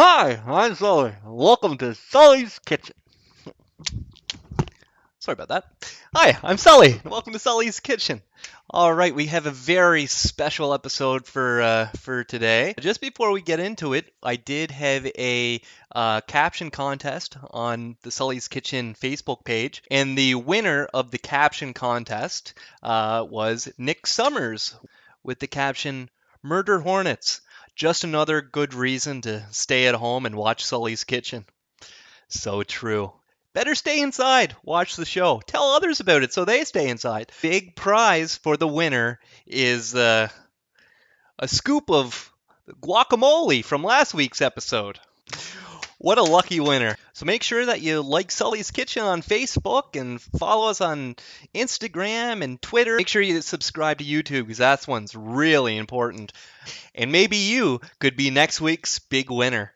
Hi, I'm Sully. Welcome to Sully's Kitchen. Sorry about that. Hi, I'm Sully. Welcome to Sully's Kitchen. All right, we have a very special episode for today. Just before we get into it, I did have a caption contest on the Sully's Kitchen Facebook page, and the winner of the caption contest was Nick Summers with the caption "Murder Hornets." Just another good reason to stay at home and watch Sully's Kitchen. So true. Better stay inside. Watch the show. Tell others about it so they stay inside. Big prize for the winner is a scoop of guacamole from last week's episode. What a lucky winner. So make sure that you like Sully's Kitchen on Facebook and follow us on Instagram and Twitter. Make sure you subscribe to YouTube because that one's really important. And maybe you could be next week's big winner.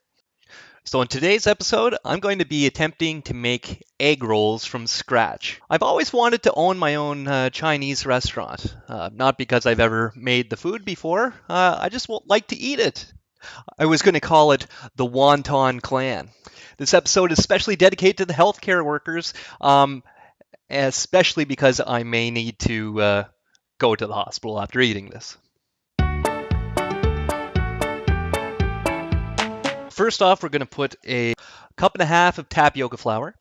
So in today's episode, I'm going to be attempting to make egg rolls from scratch. I've always wanted to own my own Chinese restaurant. Not because I've ever made the food before. I just like to eat it. I was going to call it the Wonton Clan. This episode is specially dedicated to the healthcare workers, especially because I may need to go to the hospital after eating this. First off, we're going to put a cup and a half of tapioca flour,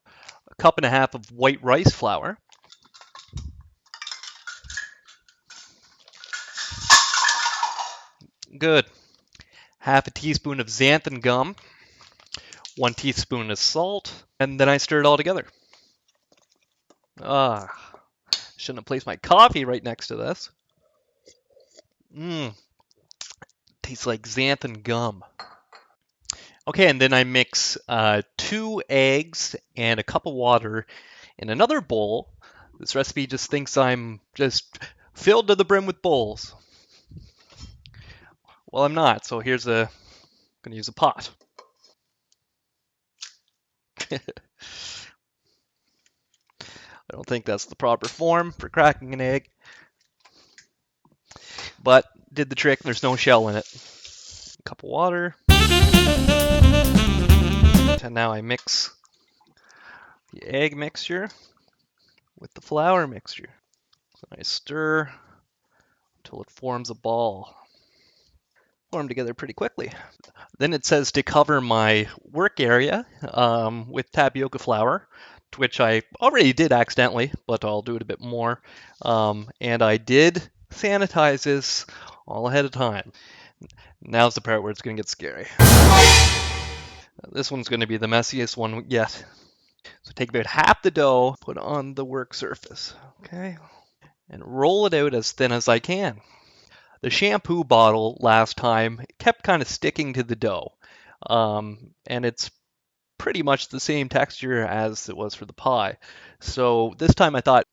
a cup and a half of white rice flour, good, half a teaspoon of xanthan gum, 1 teaspoon of salt, and then I stir it all together. Shouldn't have placed my coffee right next to this. Tastes like xanthan gum. Okay, and then I mix 2 eggs and a cup of water in another bowl. This recipe just thinks I'm just filled to the brim with bowls. Well, I'm not, so I'm going to use a pot. I don't think that's the proper form for cracking an egg. But did the trick, there's no shell in it. A cup of water. And now I mix the egg mixture with the flour mixture. So I stir until it forms a ball. Form together pretty quickly. Then it says to cover my work area with tapioca flour, to which I already did accidentally, but I'll do it a bit more. And I did sanitize this all ahead of time. Now's the part where it's going to get scary. This one's going to be the messiest one yet. So take about half the dough, put it on the work surface, okay? And roll it out as thin as I can. The shampoo bottle last time kept kind of sticking to the dough. And it's pretty much the same texture as it was for the pie. So this time I thought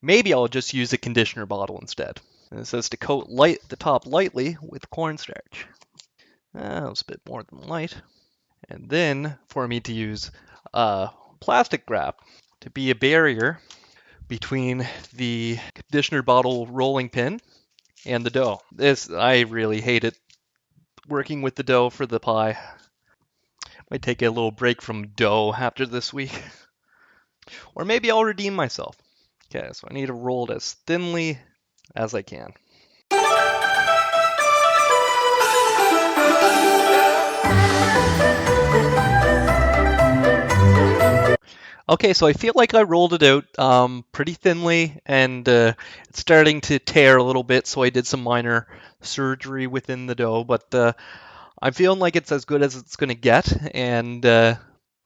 maybe I'll just use a conditioner bottle instead. And it says to coat the top lightly with cornstarch. That was a bit more than light. And then for me to use plastic wrap to be a barrier between the conditioner bottle rolling pin and the dough. I really hate it working with the dough for the pie. Might take a little break from dough after this week. Or maybe I'll redeem myself. Okay, so I need to roll it as thinly as I can. Okay, so I feel like I rolled it out pretty thinly, and it's starting to tear a little bit, so I did some minor surgery within the dough, but I'm feeling like it's as good as it's going to get, and I'm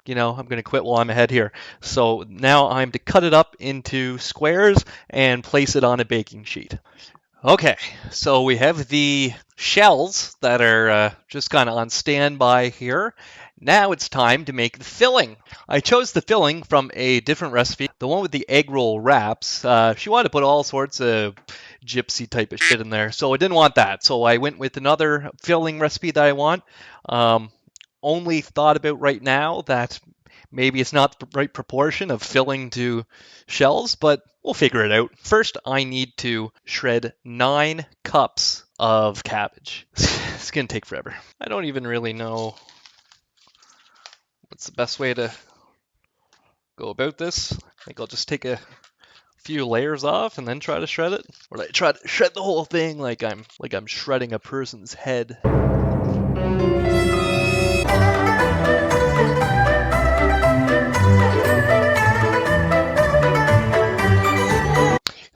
going to quit while I'm ahead here. So now I'm to cut it up into squares and place it on a baking sheet. Okay, so we have the shells that are just kind of on standby here. Now it's time to make the filling. I chose the filling from a different recipe, the one with the egg roll wraps. She wanted to put all sorts of gypsy type of shit in there, so I didn't want that. So I went with another filling recipe that I want. Only thought about right now that maybe it's not the right proportion of filling to shells, but we'll figure it out. First, I need to shred 9 cups of cabbage. It's going to take forever. I don't even really know That's the best way to go about this. I think I'll just take a few layers off and then try to shred it. Or like try to shred the whole thing like I'm shredding a person's head.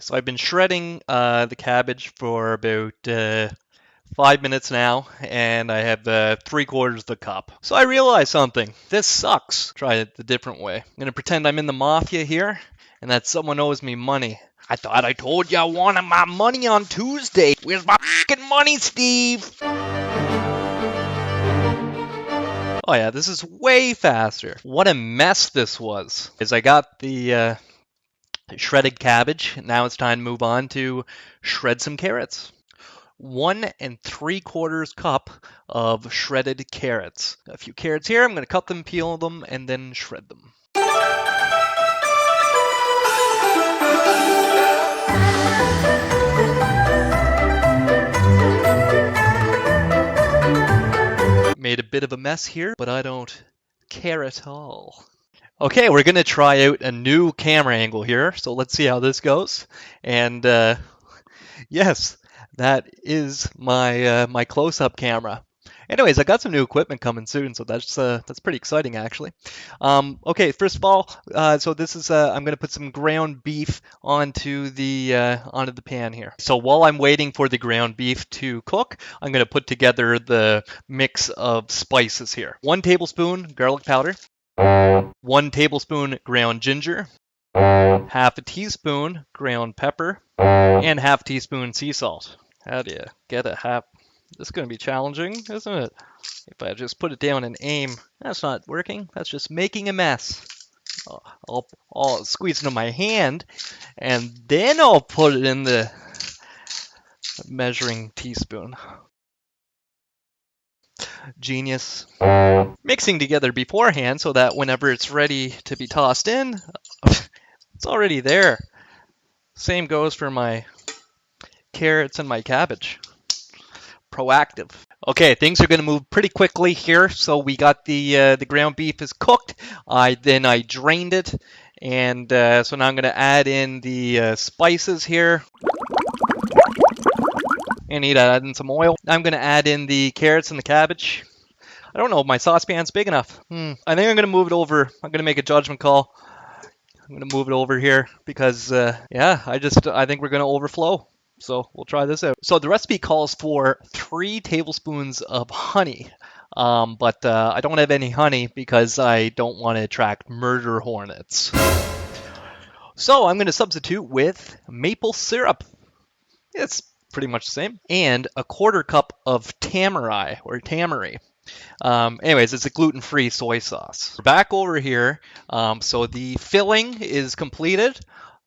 So I've been shredding the cabbage for about 5 minutes now, and I have 3/4 of the cup. So I realized something. This sucks. Try it the different way. I'm gonna pretend I'm in the mafia here, and that someone owes me money. I thought I told you I wanted my money on Tuesday. Where's my fucking money, Steve? Oh yeah, this is way faster. What a mess this was. Is I got the shredded cabbage. Now it's time to move on to shred some carrots. 1 3/4 cup of shredded carrots. A few carrots here. I'm going to cut them, peel them, and then shred them. Made a bit of a mess here, but I don't care at all. Okay, we're going to try out a new camera angle here, so let's see how this goes. And yes, that is my my close-up camera. Anyways, I got some new equipment coming soon, so that's pretty exciting actually. Okay, first of all, so this is I'm gonna put some ground beef onto the pan here. So while I'm waiting for the ground beef to cook, I'm gonna put together the mix of spices here. 1 tablespoon garlic powder, 1 tablespoon ground ginger, 1/2 teaspoon ground pepper, and 1/2 teaspoon sea salt. How do you get a half? This is going to be challenging, isn't it? If I just put it down and aim, that's not working. That's just making a mess. I'll squeeze it in my hand, and then I'll put it in the measuring teaspoon. Genius. Mixing together beforehand so that whenever it's ready to be tossed in, it's already there. Same goes for my carrots and my cabbage. Proactive. Okay, things are going to move pretty quickly here. So we got the ground beef is cooked. I drained it, and so now I'm going to add in the spices here. I need to add in some oil. I'm going to add in the carrots and the cabbage. I don't know if my saucepan's big enough. I think I'm going to move it over. I'm going to make a judgment call. I'm going to move it over here because, yeah, I think we're going to overflow. So we'll try this out. So the recipe calls for 3 tablespoons of honey, but I don't have any honey because I don't want to attract murder hornets. So I'm going to substitute with maple syrup. It's pretty much the same. And a 1/4 cup of tamari or tamari. Anyways, it's a gluten-free soy sauce. We're back over here. So the filling is completed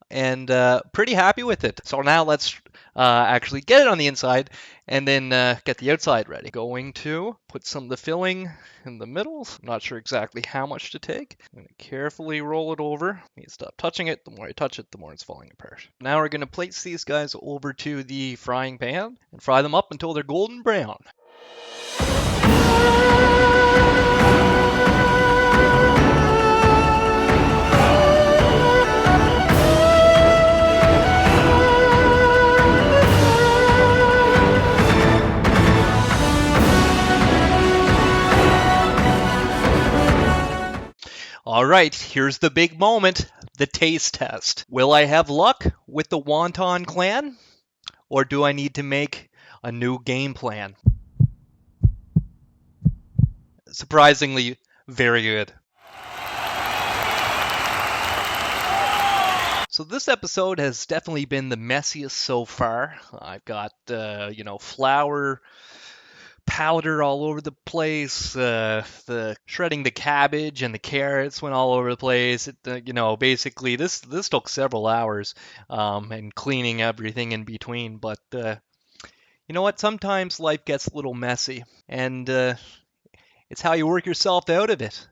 and pretty happy with it. So now let's actually get it on the inside and then get the outside ready. Going to put some of the filling in the middle. I'm not sure exactly how much to take. I'm going to carefully roll it over. You need to stop touching it. The more I touch it, the more it's falling apart. Now we're going to place these guys over to the frying pan and fry them up until they're golden brown. All right, here's the big moment, the taste test. Will I have luck with the Wonton clan, or do I need to make a new game plan? Surprisingly, very good. So this episode has definitely been the messiest so far. I've got, flour powder all over the place. The shredding the cabbage and the carrots went all over the place. Basically this took several hours, and cleaning everything in between. But you know what? Sometimes life gets a little messy, and it's how you work yourself out of it,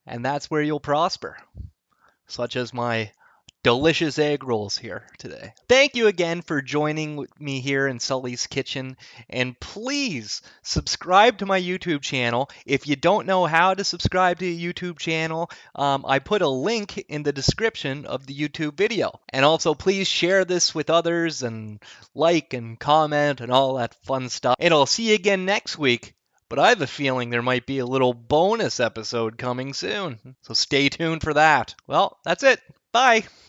and that's where you'll prosper. Such as my delicious egg rolls here today. Thank you again for joining me here in Sully's Kitchen, and please subscribe to my YouTube channel. If you don't know how to subscribe to a YouTube channel, I put a link in the description of the YouTube video. And also please share this with others and like and comment and all that fun stuff. And I'll see you again next week. But I have a feeling there might be a little bonus episode coming soon, so stay tuned for that. Well, that's it. Bye.